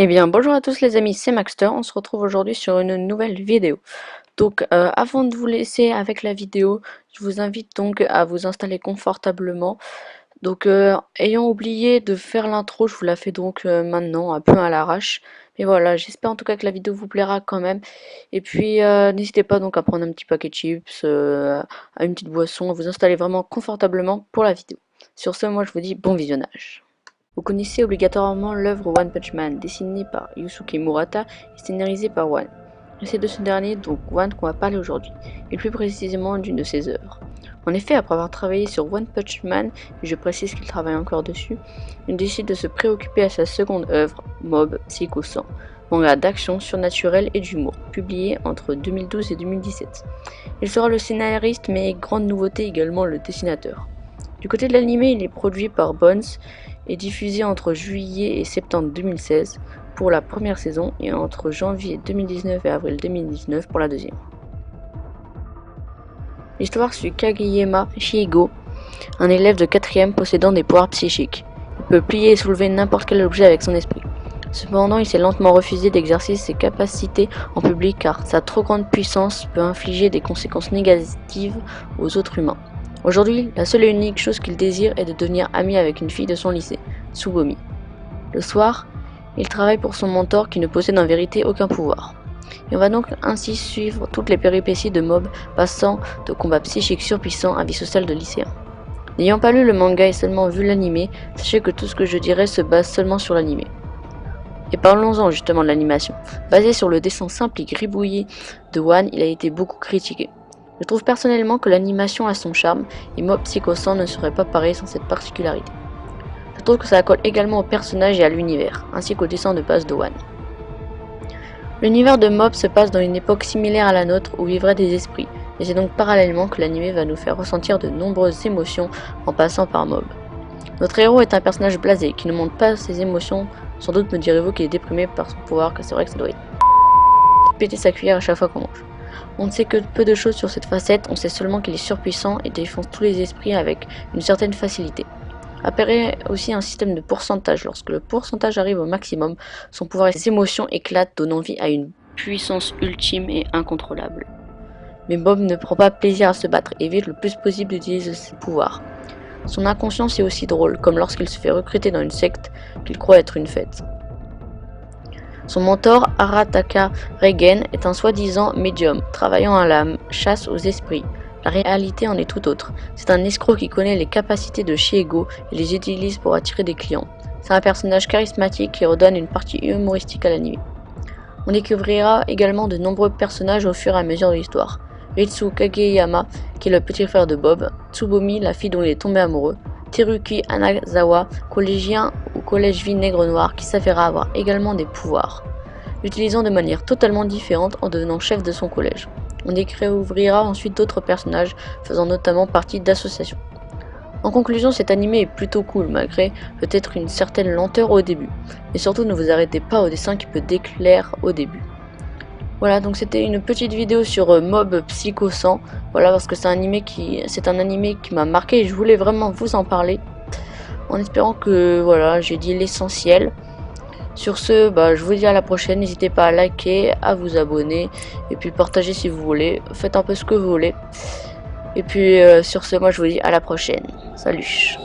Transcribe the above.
Eh bien, bonjour à tous les amis, c'est Maxter. On se retrouve aujourd'hui sur une nouvelle vidéo. Donc, avant de vous laisser avec la vidéo, je vous invite donc à vous installer confortablement. Donc, ayant oublié de faire l'intro, je vous la fais donc maintenant, un peu à l'arrache. Mais voilà, j'espère en tout cas que la vidéo vous plaira quand même. Et puis, n'hésitez pas donc à prendre un petit paquet de chips, à une petite boisson, à vous installer vraiment confortablement pour la vidéo. Sur ce, moi je vous dis bon visionnage. Vous connaissez obligatoirement l'œuvre One Punch Man, dessinée par Yusuke Murata et scénarisée par One. Et c'est de ce dernier, donc One, qu'on va parler aujourd'hui, et plus précisément d'une de ses œuvres. En effet, après avoir travaillé sur One Punch Man, et je précise qu'il travaille encore dessus, il décide de se préoccuper à sa seconde œuvre, Mob Psycho 100, manga d'action surnaturelle et d'humour, publié entre 2012 et 2017. Il sera le scénariste, mais grande nouveauté également le dessinateur. Du côté de l'anime, il est produit par Bones et diffusé entre juillet et septembre 2016 pour la première saison et entre janvier 2019 et avril 2019 pour la deuxième. L'histoire suit Kageyama Shiego, un élève de 4ème possédant des pouvoirs psychiques. Il peut plier et soulever n'importe quel objet avec son esprit. Cependant, il s'est lentement refusé d'exercer ses capacités en public car sa trop grande puissance peut infliger des conséquences négatives aux autres humains. Aujourd'hui, la seule et unique chose qu'il désire est de devenir ami avec une fille de son lycée, Tsubomi. Le soir, il travaille pour son mentor qui ne possède en vérité aucun pouvoir. Et on va donc ainsi suivre toutes les péripéties de Mob passant de combats psychiques surpuissants à vie sociale de lycéen. N'ayant pas lu le manga et seulement vu l'animé, sachez que tout ce que je dirai se base seulement sur l'animé. Et parlons-en justement de l'animation. Basé sur le dessin simple et gribouillé de One, il a été beaucoup critiqué. Je trouve personnellement que l'animation a son charme et Mob Psycho 100 ne serait pas pareil sans cette particularité. Je trouve que ça colle également au personnage et à l'univers, ainsi qu'au dessin de base de One. L'univers de Mob se passe dans une époque similaire à la nôtre où vivraient des esprits, et c'est donc parallèlement que l'anime va nous faire ressentir de nombreuses émotions en passant par Mob. Notre héros est un personnage blasé qui ne montre pas ses émotions, sans doute me direz-vous qu'il est déprimé par son pouvoir, que c'est vrai que ça doit être péter sa cuillère à chaque fois qu'on mange. On ne sait que peu de choses sur cette facette, on sait seulement qu'il est surpuissant et défonce tous les esprits avec une certaine facilité. Apparaît aussi un système de pourcentage. Lorsque le pourcentage arrive au maximum, son pouvoir et ses émotions éclatent, donnant vie à une puissance ultime et incontrôlable. Mais Bob ne prend pas plaisir à se battre et évite le plus possible d'utiliser ses pouvoirs. Son inconscience est aussi drôle, comme lorsqu'il se fait recruter dans une secte qu'il croit être une fête. Son mentor, Arataka Reigen, est un soi-disant médium, travaillant à la chasse aux esprits. La réalité en est tout autre. C'est un escroc qui connaît les capacités de Shiego et les utilise pour attirer des clients. C'est un personnage charismatique qui redonne une partie humoristique à l'anime. On découvrira également de nombreux personnages au fur et à mesure de l'histoire. Ritsu Kageyama, qui est le petit frère de Bob, Tsubomi, la fille dont il est tombé amoureux, Teruki Anazawa, collégien au collège Vinaigre Noir, qui s'avérera avoir également des pouvoirs, l'utilisant de manière totalement différente en devenant chef de son collège. On découvrira ensuite d'autres personnages faisant notamment partie d'associations. En conclusion, cet animé est plutôt cool malgré peut-être une certaine lenteur au début. Mais surtout ne vous arrêtez pas au dessin qui peut déclaire au début. Voilà, donc c'était une petite vidéo sur Mob Psycho 100. Voilà, parce que c'est un animé qui m'a marqué et je voulais vraiment vous en parler. En espérant que voilà, j'ai dit l'essentiel. Sur ce, je vous dis à la prochaine. N'hésitez pas à liker, à vous abonner et puis partager si vous voulez. Faites un peu ce que vous voulez. Et puis sur ce, moi je vous dis à la prochaine. Salut!